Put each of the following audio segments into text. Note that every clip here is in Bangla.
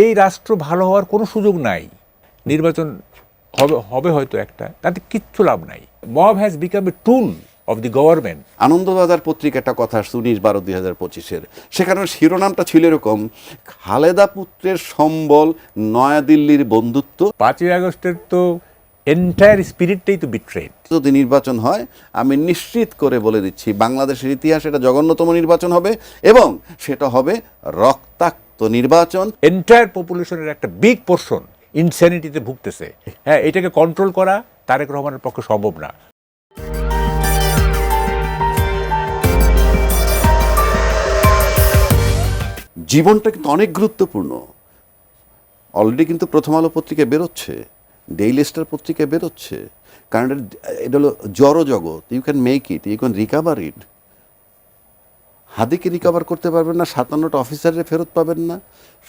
এই রাষ্ট্র ভালো হওয়ার কোনো সুযোগ নাই। নির্বাচন হবে হয়তো একটা, তাতে কিচ্ছু লাভ নাই। Mob has become a tool of the government. Anandabazar পত্রিকাটা কথা 19/12/2025 সেখানে শিরোনামটা ছিল এরকম, খালেদা পুত্রের সম্বল নয়াদিল্লির বন্ধুত্ব। 5ই আগস্টের তো এন্টায়ার স্পিরিটটাই তো বিট্রেড। যদি নির্বাচন হয় আমি নিশ্চিত করে বলে দিচ্ছি বাংলাদেশের ইতিহাসে এটা জঘন্যতম নির্বাচন হবে এবং সেটা হবে রক্তাক্ত নির্বাচন। এন্টায়ার পপুলেশনের একটা বিগ পোর্শন ইনস্যানিটিতে ভুগতেছে। হ্যাঁ, এটাকে কন্ট্রোল করা তারেক রহমানের পক্ষে সম্ভব না। জীবনটা কিন্তু অনেক গুরুত্বপূর্ণ। অলরেডি কিন্তু প্রথম আলো পত্রিকায় বেরোচ্ছে, ডেইলি স্টার পত্রিকায় বেরোচ্ছে, কারণ এটা হলো জড়জগৎ। You can make it, you can recover it. হাদিকে রিকাভার করতে পারবেন না, 57টা অফিসারে ফেরত পাবেন না।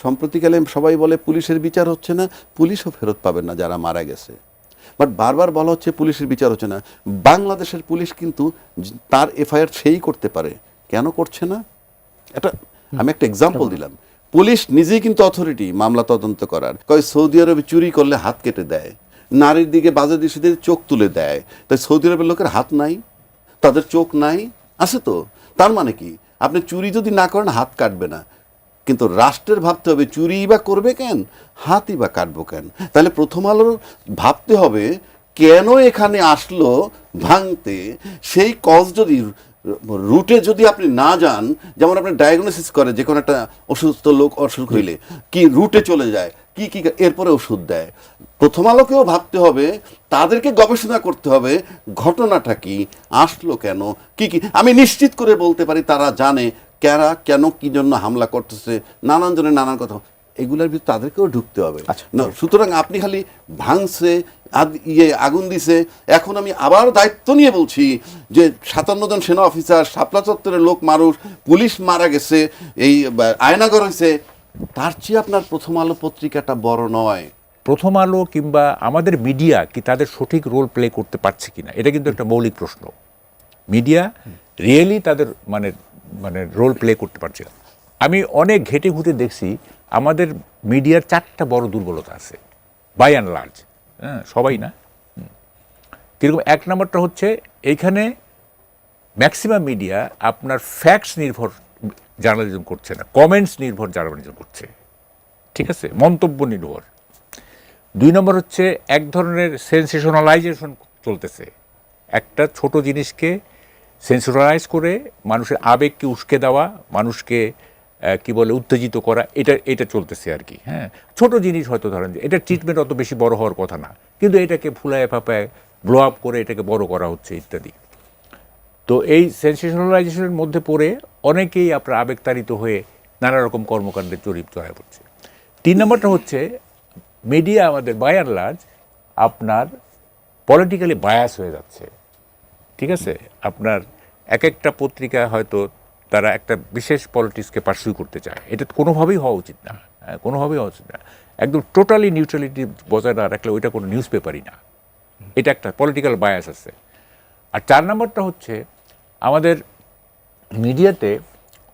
সম্প্রতিকালে সবাই বলে পুলিশের বিচার হচ্ছে না, পুলিশও ফেরত পাবেন না যারা মারা গেছে। বাট বারবার বলা হচ্ছে পুলিশের বিচার হচ্ছে না। বাংলাদেশের পুলিশ কিন্তু তার এফআইআর সেই করতে পারে, কেন করছে না? এটা আমি একটা এক্সাম্পল দিলাম। পুলিশ নিজেই কিন্তু অথরিটি মামলা তদন্ত করার। কয় সৌদি আরবে চুরি করলে হাত কেটে দেয়, নারীর দিকে বাজে দৃষ্টিতে চোখ তুলে দেয়। তাই সৌদি আরবের লোকের হাত নাই, তাদের চোখ নাই, আছে তো। তার মানে কি, আপনি চুরি যদি না করেন হাত কাটবে না, কিন্তু রাষ্ট্রের ভাবতে হবে চুরি বা করবে কেন, হাতই বা কাটবো কেন। তাহলে প্রথম আলোর ভাবতে হবে কেন এখানে আসলো ভাঙতে। সেই কজ যদি রুটে যদি আপনি না যান, যেমন আপনি ডায়াগনোসিস করে যে কোনো একটা অসুস্থ লোক অসুখ হইলে কি রুটে চলে যায়, কি কি এরপরে ওষুধ দেয়। প্রথম আলোকেও ভাবতে হবে, তাদেরকে গবেষণা করতে হবে ঘটনাটা কি, আসলো কেন, কি কি। আমি নিশ্চিত করে বলতে পারি তারা জানে কারা কেন কি জন্য হামলা করতেছে, নানান জনের নানান কথা, এগুলোর ভিতরে তাদেরকেও ঢুকতে হবে। সুতরাং আপনি খালি ভাঙছে আগুন দিছে। এখন আমি আবার দায়িত্ব নিয়ে বলছি যে 57 জন সেনা অফিসার, শাপলা চত্বরের লোক মানুষ, পুলিশ মারা গেছে, এই আয়নাগর হয়েছে, তার চেয়ে আপনার প্রথম আলো পত্রিকাটা বড় নয়। প্রথম আলো কিংবা আমাদের মিডিয়া কি তাদের সঠিক রোল প্লে করতে পারছে কিনা, এটা কিন্তু একটা মৌলিক প্রশ্ন। মিডিয়া রিয়েলি তাদের মানে রোল প্লে করতে পারছে না। আমি অনেক ঘেটে ঘুটে দেখছি আমাদের মিডিয়ার 4টা বড় দুর্বলতা আছে, বাই অ্যান্ড লার্জ। হ্যাঁ, সবাই না। কীরকম? 1 নম্বরটা হচ্ছে এইখানে ম্যাক্সিমাম মিডিয়া আপনার ফ্যাক্টস নির্ভর জার্নালিজম করছে না, কমেন্টস নির্ভর জার্নালিজম করছে। ঠিক আছে, মন্তব্য নির্ভর। 2 নম্বর হচ্ছে এক ধরনের সেন্সেশনালাইজেশন চলতেছে। একটা ছোট জিনিসকে সেন্সেশনালাইজ করে মানুষের আবেগকে উস্কে দেওয়া, মানুষকে কি বলে উত্তেজিত করা, এটা চলতেছে আর কি। হ্যাঁ, ছোট জিনিস হয়তো ধরেন যে এটা ট্রিটমেন্ট অত বেশি বড় হওয়ার কথা না, কিন্তু এটাকে ফুলায় ফাঁপায় ব্লো আপ করে এটাকে বড় করা হচ্ছে ইত্যাদি। তো এই সেন্সেশনালাইজেশনের মধ্যে পড়ে অনেকেই আপনার আবেগতাড়িত হয়ে নানা রকম কর্মকাণ্ডে জড়িত হয়ে পড়ছে। 3 নম্বরটা হচ্ছে মিডিয়া আমাদের বাই অ্যান্ড লার্জ আপনার পলিটিক্যালি বায়াস হয়ে যাচ্ছে। ঠিক আছে, আপনার এক একটা পত্রিকা হয়তো তারা একটা বিশেষ পলিটিক্সকে পার্সু করতে চায়, এটা কোনোভাবেই হওয়া উচিত না। কোনোভাবেই হওয়া উচিত না। একদম টোটালি নিউট্রালিটি বজায় না রাখলে ওইটা কোনো নিউজ পেপারই না। এটা একটা পলিটিক্যাল বায়াস আছে। আর 4 নম্বরটা হচ্ছে আমাদের মিডিয়াতে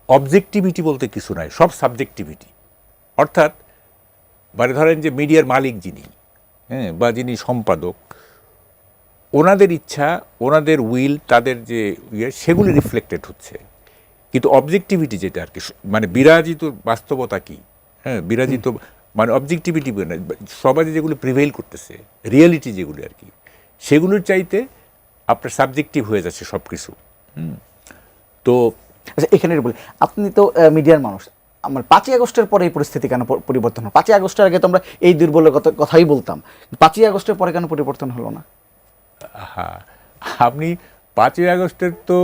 অবজেক্টিভিটি বলতে কিছু নাই, সব সাবজেক্টিভিটি। অর্থাৎ মানে ধরেন যে মিডিয়ার মালিক যিনি, হ্যাঁ, বা যিনি সম্পাদক, ওনাদের ইচ্ছা, ওনাদের উইল, তাদের যে সেগুলি রিফ্লেক্টেড হচ্ছে। কিন্তু অবজেক্টিভিটি যেটা আর কি, মানে বিরাজিত বাস্তবতা কি, হ্যাঁ, বিরাজিত মানে অবজেক্টিভিটি সমাজে যেগুলো প্রিভেইল করতেছে, রিয়েলিটি যেগুলি আর কি, সেগুলোর চাইতে আপনার সাবজেক্টিভ হয়ে যাচ্ছে সব কিছু। তো আচ্ছা, এখানে বলি, আপনি তো মিডিয়ার মানুষ, আমার 5ই আগস্টের পরে এই পরিস্থিতি কেন পরিবর্তন হলো? 5ই আগস্টের আগে তো আমরা এই দুর্বলের কথাই বলতাম, 5ই আগস্টের পরে কেন পরিবর্তন হলো না? হ্যাঁ, আপনি 5ই আগস্টের তো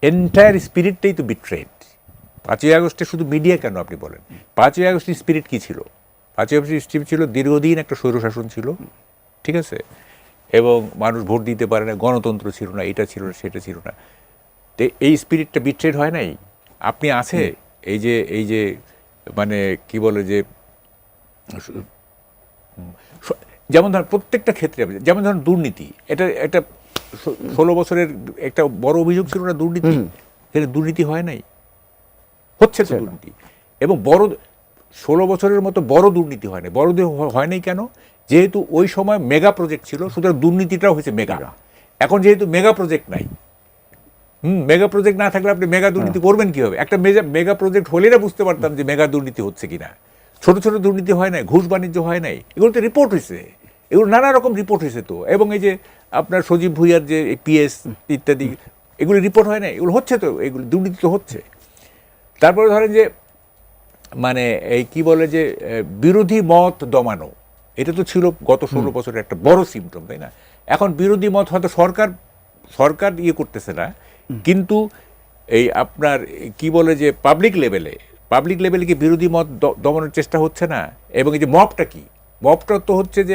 এন্টায়ার স্পিরিটটাই তো বিট্রেড। 5ই আগস্টে শুধু মিডিয়া কেন আপনি বলেন, 5ই আগস্টের স্পিরিট কী ছিল? 5ই আগস্টের স্পিরিট ছিল দীর্ঘদিন একটা স্বৈরশাসন ছিল, ঠিক আছে, এবং মানুষ ভোট দিতে পারে না, গণতন্ত্র ছিল না, এটা ছিল না, সেটা ছিল না। তো এই স্পিরিটটা বিট্রেড হয় নাই। আপনি আছে এই যে মানে কি বলে যে, যেমন ধরেন প্রত্যেকটা ক্ষেত্রে, যেমন ধরেন দুর্নীতি, এটা একটা 16 বছরের একটা বড় অভিযোগ ছিল না দুর্নীতি। এখানে দুর্নীতি হয় নাই, হচ্ছে তো দুর্নীতি। এবং বড় 16 বছরের মতো বড় দুর্নীতি হয় না। বড় হয় নাই কেন? যেহেতু ওই সময় মেগা প্রজেক্ট ছিল, সুতরাং দুর্নীতিটাও হয়েছে মেগা। এখন যেহেতু মেগা প্রজেক্ট নাই, মেগা প্রজেক্ট না থাকলে আপনি মেগা দুর্নীতি করবেন কীভাবে? একটা মেগা প্রজেক্ট হলে না বুঝতে পারতাম যে মেগা দুর্নীতি হচ্ছে কিনা। ছোট ছোট দুর্নীতি হয় নাই, ঘুষ বাণিজ্য হয় নাই, এগুলো তো রিপোর্ট হয়েছে, এগুলো নানা রকম রিপোর্ট হয়েছে তো। এবং এই যে আপনার সজীব ভুইয়ার যে পিএস ইত্যাদি, এগুলো রিপোর্ট হয় না, এগুলো হচ্ছে তো, এগুলো দুর্নীতি তো হচ্ছে। তারপরে ধরেন যে মানে এই কি বলে যে বিরোধী মত দমানো, এটা তো ছিল গত 16 বছরের একটা বড় সিমটম, তাই না? এখন বিরোধী মত হয়তো সরকার ইয়ে করতেছে না, কিন্তু এই আপনার কি বলে যে পাবলিক লেভেলে কি বিরোধী মত দমানোর চেষ্টা হচ্ছে না? এবং এই যে মবটা কি, মবটা তো হচ্ছে যে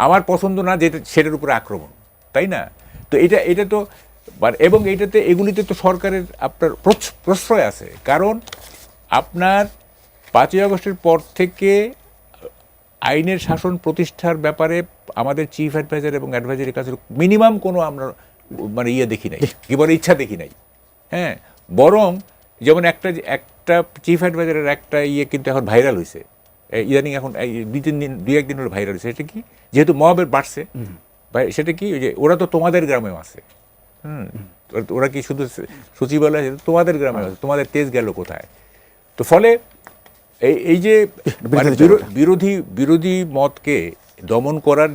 আমার পছন্দ না যেটা সেটার উপরে আক্রমণ, তাই না? তো এটা তো এবং এগুলিতে তো সরকারের আপনার প্রশ্রয় আছে। কারণ আপনার 5ই আগস্টের পর থেকে আইনের শাসন প্রতিষ্ঠার ব্যাপারে আমাদের চিফ অ্যাডভাইজার এবং অ্যাডভাইজারের কাছে মিনিমাম কোনো আমরা মানে দেখি নাই, কি বলে ইচ্ছা দেখি নাই। হ্যাঁ, বরং যেমন একটা চিফ অ্যাডভাইজারের একটা কিন্তু এখন ভাইরাল হয়েছে ইদানিং, এখন 2-1 দিন হলো ভাইরাল হয়েছে। সেটা কি, যেহেতু মবের বাড়ছে, সেটা কি ওই যে ওরা তো তোমাদের গ্রামেও আছে, ওরা কি শুধু সচিবালয়, তোমাদের গ্রামে আছে, তোমাদের তেজ গেল কোথায়? তো ফলে এই যে বিরোধী মতকে দমন করার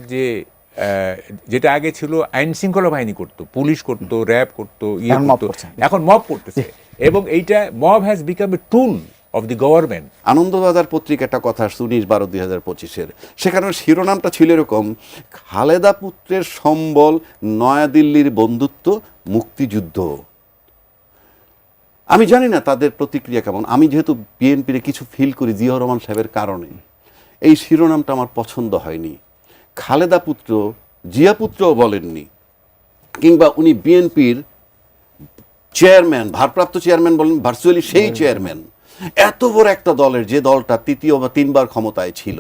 যেটা আগে ছিল আইন শৃঙ্খলা বাহিনী করতো, পুলিশ করতো, র্যাব করতো, করতো, এখন মব করতেছে। এবং এইটা mob has become a tool of the government. Anandabazar পত্রিকা একটা কথা আসছে 19/12/2025-এর, সেখানে শিরোনামটা ছিল এরকম: খালেদা পুত্রের সম্বল, নয়াদিল্লির বন্ধুত্ব, মুক্তিযুদ্ধ। আমি জানি না তাদের প্রতিক্রিয়া কেমন। আমি যেহেতু বিএনপির কিছু ফিল করি জিয়াউর রহমান সাহেবের কারণে, এই শিরোনামটা আমার পছন্দ হয়নি। খালেদা পুত্র, জিয়া পুত্রও বলেননি, কিংবা উনি বিএনপির চেয়ারম্যান, ভারপ্রাপ্ত চেয়ারম্যান বলেন, ভার্চুয়ালি সেই চেয়ারম্যান। এত বড় একটা দলের, যে দলটা 3 বা 3 বার ক্ষমতায় ছিল,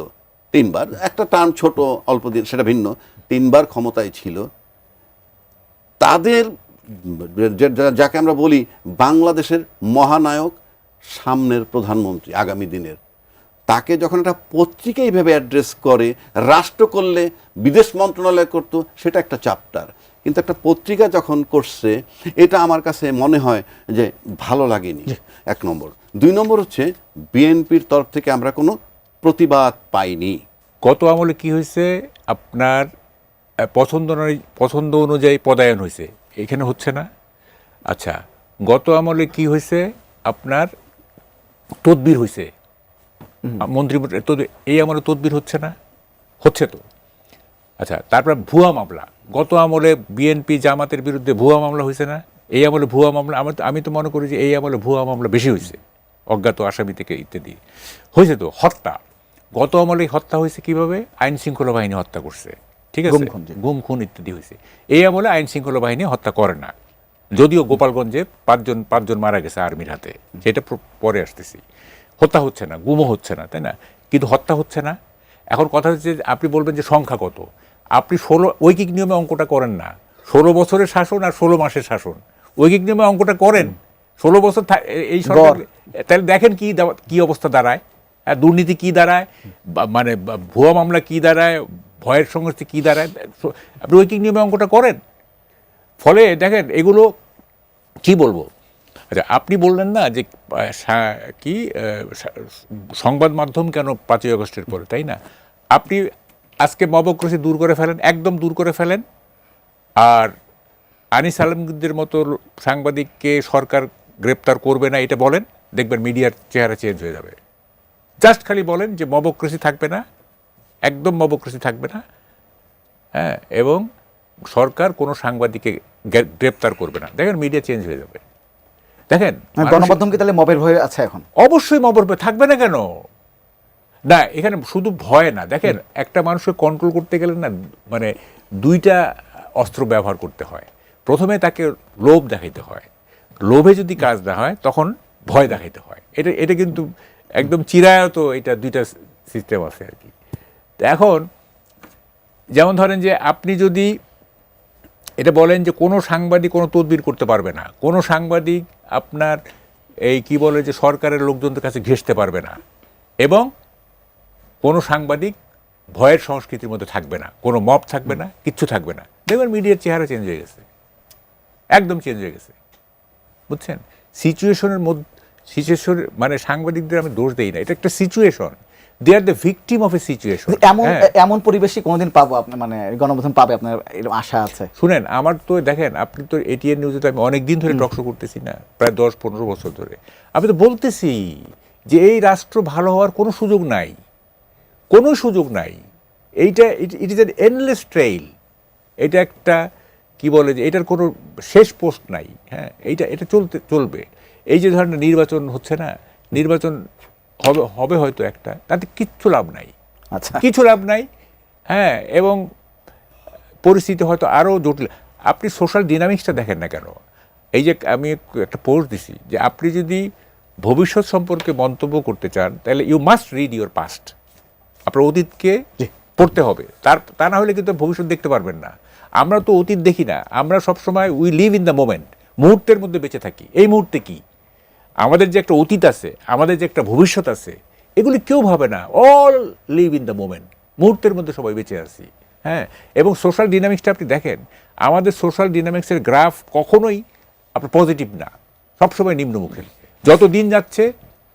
3 বার, একটা টার্ম ছোট অল্প দিন সেটা ভিন্ন, 3 বার ক্ষমতায় ছিল, তাদের যাকে আমরা বলি বাংলাদেশের মহানায়ক, সামনের প্রধানমন্ত্রী আগামী দিনের, তাকে যখন একটা পত্রিকা এইভাবে অ্যাড্রেস করে, রাষ্ট্র করলে বিদেশ মন্ত্রণালয় করতো, সেটা একটা চ্যাপ্টার, কিন্তু একটা পত্রিকা যখন করছে, এটা আমার কাছে মনে হয় যে ভালো লাগেনি, 1 নম্বর। 2 নম্বর হচ্ছে বিএনপির তরফ থেকে আমরা কোনো প্রতিবাদ পাইনি। গত আমলে কি হয়েছে, আপনার পছন্দ অনুযায়ী পদায়ন হয়েছে, এখানে হচ্ছে না। আচ্ছা, গত আমলে কি হয়েছে, আপনার তদবির হয়েছে, মন্ত্রী, এই আমলে তদবির হচ্ছে না, হচ্ছে তো। আচ্ছা, তারপর ভুয়া মামলা, গত আমলে বিএনপি জামাতের বিরুদ্ধে ভুয়া মামলা হয়েছে না, এই আমলে ভুয়া মামলা, আমি তো মনে করি যে এই আমলে ভুয়া মামলা বেশি হয়েছে, অজ্ঞাত আসামি থেকে ইত্যাদি হয়েছে তো। হত্যা, গত আমলে হত্যা হয়েছে কিভাবে, আইন শৃঙ্খলা বাহিনী হত্যা করছে, ঠিক আছে, গুম খুন ইত্যাদি হয়েছে। এই আমলে আইন শৃঙ্খলা বাহিনী হত্যা করে না, যদিও গোপালগঞ্জে 5 জন মারা গেছে আর্মির হাতে, সেটা পরে আসতেছি। হত্যা হচ্ছে না, গুমও হচ্ছে না, তাই না? কিন্তু হত্যা হচ্ছে না। এখন কথা হচ্ছে, আপনি বলবেন যে সংখ্যা কত, আপনি ঐকিক নিয়মে অঙ্কটা করেন না। 16 বছরের শাসন আর 16 মাসের শাসন, ঐকিক নিয়মে অঙ্কটা করেন। 16 বছর এই সরকার, তাহলে দেখেন কি অবস্থা দাঁড়ায়, দুর্নীতি কি দাঁড়ায়, মানে ভুয়া মামলা কি দাঁড়ায়, ভয়ের সংস্কৃতি কি দাঁড়ায়, আপনি ঐকিক নিয়মে অঙ্কটা করেন। ফলে দেখেন এগুলো কি বলবো। আচ্ছা, আপনি বললেন না যে কি সংবাদ মাধ্যম কেন 5ই আগস্টের পরে, তাই না? আপনি আজকে মবক্রেসি দূর করে ফেলেন, একদম দূর করে ফেলেন, আর আনিস আলমগীরদের মতো সাংবাদিককে সরকার গ্রেপ্তার করবে না এটা বলেন, দেখবেন মিডিয়ার চেহারা চেঞ্জ হয়ে যাবে। জাস্ট খালি বলেন যে মবক্রেসি থাকবে না, একদম মবক্রেসি থাকবে না, হ্যাঁ, এবং সরকার কোনো সাংবাদিককে গ্রেপ্তার করবে না, দেখেন মিডিয়া চেঞ্জ হয়ে যাবে। দেখেন গণমাধ্যম কি তাহলে মবের ভয়ে আছে এখন? অবশ্যই মবের ভয় থাকবে না কেন? না, এখানে শুধু ভয় না, দেখেন একটা মানুষকে কন্ট্রোল করতে গেলে না, মানে 2টা অস্ত্র ব্যবহার করতে হয়। প্রথমে তাকে লোভ দেখাইতে হয়, লোভে যদি কাজ না হয় তখন ভয় দেখাইতে হয়। এটা কিন্তু একদম চিরায়ত, এটা 2টা সিস্টেম আছে আর কি। এখন যেমন ধরেন যে আপনি যদি এটা বলেন যে কোনো সাংবাদিক কোনো তদবির করতে পারবে না, কোনো সাংবাদিক আপনার এই কি বলে যে সরকারের লোকজনদের কাছে ঘেঁষতে পারবে না, এবং কোনো সাংবাদিক ভয়ের সংস্কৃতির মধ্যে থাকবে না, কোনো মব থাকবে না, কিচ্ছু থাকবে না। দেখবেন মিডিয়ার চেহারা চেঞ্জ হয়ে গেছে, একদম চেঞ্জ হয়ে গেছে, বুঝছেন? সিচুয়েশনের মধ্যে মানে সাংবাদিকদের আমি দোষ দেই না, এটা একটা situation, they are the victim of a situation. এমন পরিবেশই কোনোদিন পাবো আপনি, মানে গণমাধ্যম পাবে, আপনার এরকম আশা আছে? শুনেন, আমার তো দেখেন, আপনি তো এটিএন নিউজে তো আমি অনেক দিন ধরে টকশো করতেছি না, প্রায় 10-15 বছর ধরে। আমি তো বলতেছি যে এই রাষ্ট্র ভালো হওয়ার কোনো সুযোগ নাই, কোনো সুযোগ নাই। এইটা it is an endless trail. এটা একটা কি বলে যে এটার কোনো শেষ পোস্ট নাই। হ্যাঁ, এটা চলবে। এই যে ধরনের নির্বাচন হচ্ছে না, নির্বাচন হবে হয়তো একটা, তাতে কিচ্ছু লাভ নাই, আচ্ছা, কিছু লাভ নাই। হ্যাঁ, এবং পরিস্থিতি হয়তো আরও জটিল। আপনি সোশ্যাল ডিনামিক্সটা দেখেন না কেন? এই যে আমি একটা পোস্ট দিছি যে আপনি যদি ভবিষ্যৎ সম্পর্কে মন্তব্য করতে চান তাহলে you must read your past. আপনার অতীতকে পড়তে হবে, তা না হলে কিন্তু ভবিষ্যৎ দেখতে পারবেন না। আমরা তো অতীত দেখি না, আমরা সবসময় we live in the moment, মুহূর্তের মধ্যে বেঁচে থাকি। এই মুহূর্তে কি আমাদের যে একটা অতীত আছে, আমাদের যে একটা ভবিষ্যৎ আছে, এগুলি কেউ ভাবে না। All live in the moment, মুহূর্তের মধ্যে সবাই বেঁচে আছি। হ্যাঁ, এবং সোশ্যাল ডিনামিক্সটা আপনি দেখেন, আমাদের সোশ্যাল ডিনামিক্সের গ্রাফ কখনোই আপনার পজিটিভ না, সবসময় নিম্নমুখী। যত দিন যাচ্ছে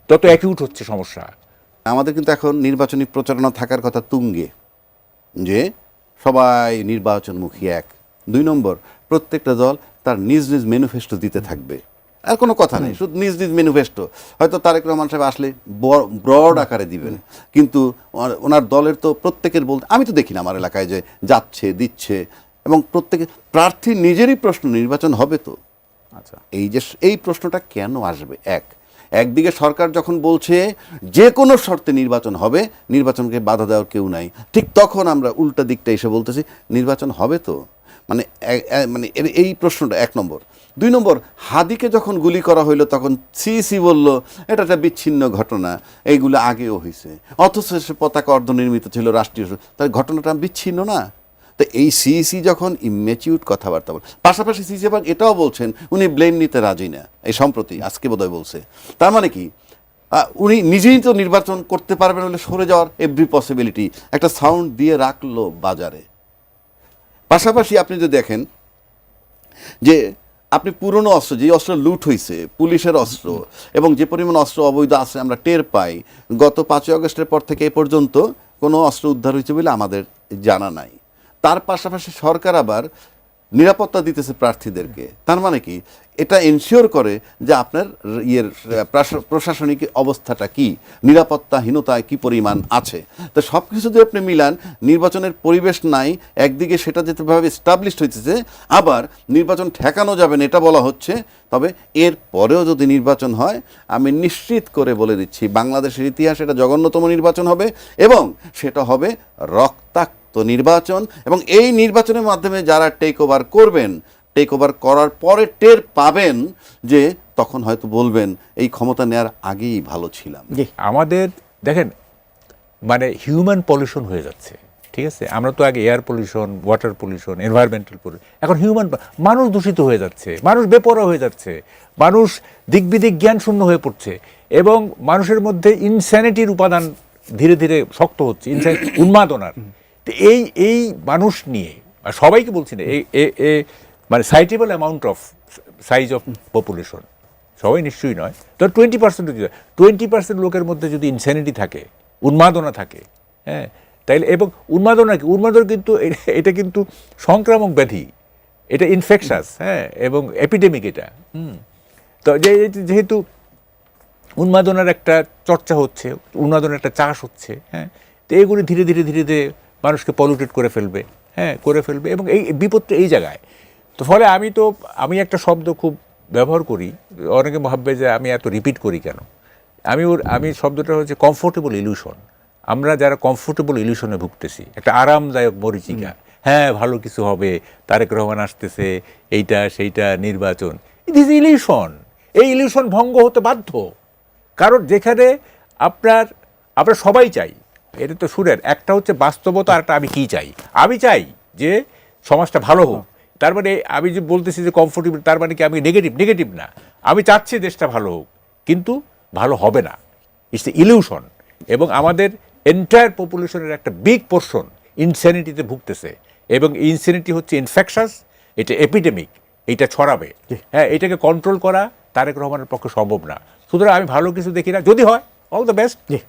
তত অ্যাকিউট হচ্ছে সমস্যা। আমাদের কিন্তু এখন নির্বাচনী প্রচারণা থাকার কথা তুঙ্গে, যে সবাই নির্বাচনমুখী। 1, 2 নম্বর, প্রত্যেকটা দল তার নিজ নিজ ম্যানিফেস্টো দিতে থাকবে, আর কোনো কথা নেই, শুধু নিজ নিজ ম্যানিফেস্টো। হয়তো তারেক রহমান সাহেব আসলে ব্রড আকারে দিবেন, কিন্তু ওনার দলের তো প্রত্যেকের বলতে, আমি তো দেখি না আমার এলাকায় যে যাচ্ছে দিচ্ছে, এবং প্রত্যেকে প্রার্থী নিজেরই প্রশ্ন, নির্বাচন হবে তো? আচ্ছা, এই প্রশ্নটা কেন আসবে? একদিকে সরকার যখন বলছে যে কোনো শর্তে নির্বাচন হবে, নির্বাচনকে বাধা দেওয়ার কেউ নাই, ঠিক তখন আমরা উল্টা দিকটা এসে বলতেছি নির্বাচন হবে তো। মানে এই প্রশ্নটা 1 নম্বর। 2 নম্বর, হাদিকে যখন গুলি করা হইলো তখন সিইসি বলল এটা একটা বিচ্ছিন্ন ঘটনা, এইগুলো আগেও হয়েছে, অথচ সে পতাকা অর্ধনির্মিত ছিল রাষ্ট্রীয়, তাই ঘটনাটা বিচ্ছিন্ন না? তো এই সিইসি যখন ইমেচিউর কথাবার্তা বলেন, পাশাপাশি সিইসি আবার এটাও বলছেন উনি ব্লেম নিতে রাজি না, এই সম্প্রতি আজকে বোধহয় বলছে। তার মানে কি, উনি নিজেই তো নির্বাচন করতে পারবেন বলে সরে যাওয়ার এভরি পসিবিলিটি একটা সাউন্ড দিয়ে রাখলো বাজারে। পাশাপাশি আপনি যদি দেখেন যে আপনি পুরনো অস্ত্র, যে অস্ত্র লুট হয়েছে, পুলিশের অস্ত্র, এবং যে পরিমাণ অস্ত্র অবৈধ আছে আমরা টের পাই, গত 5ই আগস্টের পর থেকে এ পর্যন্ত কোনো অস্ত্র উদ্ধার হয়েছে বলে আমাদের জানা নাই। তার পাশাপাশি সরকার আবার নিরাপত্তা দিতেছে প্রার্থীদেরকে। তার মানে কি, এটা এনশিওর করে যে আপনার প্রশাসনিক অবস্থাটা কি, নিরাপত্তাহীনতায় কি পরিমাণ আছে। তো সব কিছু যদি আপনি মিলান, নির্বাচনের পরিবেশ নাই, একদিকে সেটা যেভাবে এস্টাবলিশড হইতেছে, আবার নির্বাচন ঠেকানো যাবে না এটা বলা হচ্ছে। তবে এর পরেও যদি নির্বাচন হয়, আমি নিশ্চিত করে বলে দিচ্ছি বাংলাদেশের ইতিহাসে এটা জঘন্যতম নির্বাচন হবে, এবং সেটা হবে রক্তাক্ত নির্বাচন। এবং এই নির্বাচনের মাধ্যমে যারা টেক ওভার করবেন, টেক ওভার করার পরে টের পাবেন যে তখন হয়তো বলবেন এই ক্ষমতা নেওয়ার আগেই ভালো ছিলাম। আমাদের দেখেন, মানে হিউম্যান পলিউশন হয়ে যাচ্ছে, ঠিক আছে? আমরা তো আগে air pollution, water pollution, environmental pollution, এখন মানুষ দূষিত হয়ে যাচ্ছে, মানুষ বেপরোয়া হয়ে যাচ্ছে, মানুষ দিকবিদিক জ্ঞান শূন্য হয়ে পড়ছে, এবং মানুষের মধ্যে ইনস্যানিটির উপাদান ধীরে ধীরে শক্ত হচ্ছে, উন্মাদনার। তো এই মানুষ নিয়ে, সবাইকে বলছি না, মানে suitable amount of size of population, সবাই নিশ্চয়ই নয়, তো 20% লোকের মধ্যে যদি ইনস্যানিটি থাকে, উন্মাদনা থাকে, হ্যাঁ, তাইলে, এবং উন্মাদনা কিন্তু এটা কিন্তু সংক্রামক ব্যাধি, এটা ইনফেকশাস, হ্যাঁ, এবং এপিডেমিক এটা। তো যেহেতু উন্মাদনার একটা চর্চা হচ্ছে, উন্মাদনার একটা চাষ হচ্ছে, হ্যাঁ, তো এইগুলি ধীরে ধীরে ধীরে ধীরে মানুষকে পলিউটেড করে ফেলবে, হ্যাঁ, করে ফেলবে, এবং এই বিপদটা এই জায়গায়। তো ফলে আমি একটা শব্দ খুব ব্যবহার করি, অনেকে ভাববে যে আমি এত রিপিট করি কেন। আমি শব্দটা হচ্ছে কমফোর্টেবল ইলিউশন। আমরা যারা কমফোর্টেবল ইলিউশনে ভুগতেছি, একটা আরামদায়ক মরিচিকা, হ্যাঁ ভালো কিছু হবে, তারেক রহমান আসতেছে, এইটা সেইটা নির্বাচন, ইট ইজ ইলিউশন। এই ইলিউশন ভঙ্গ হতে বাধ্য, কারণ যেখানে আমরা সবাই চাই, এটা তো সুরের একটা হচ্ছে বাস্তবতা, আর একটা আমি কি চাই। আমি চাই যে সমাজটা ভালো হোক, তার মানে আমি যে বলতেছি যে কমফোর্টেবল, তার মানে কি আমি নেগেটিভ না, আমি চাচ্ছি দেশটা ভালো হোক, কিন্তু ভালো হবে না, ইটস ইলিউশন। এবং আমাদের এন্টায়ার পপুলেশনের একটা বিগ পোর্শন ইনস্যানিটিতে ভুগতেছে, এবং ইনস্যানিটি হচ্ছে ইনফেকশাস, এটা এপিডেমিক, এটা ছড়াবে। হ্যাঁ, এটাকে কন্ট্রোল করা তারেক রহমানের পক্ষে সম্ভব না। সুতরাং আমি ভালো কিছু দেখি না, যদি হয় অল দ্য বেস্ট। জি।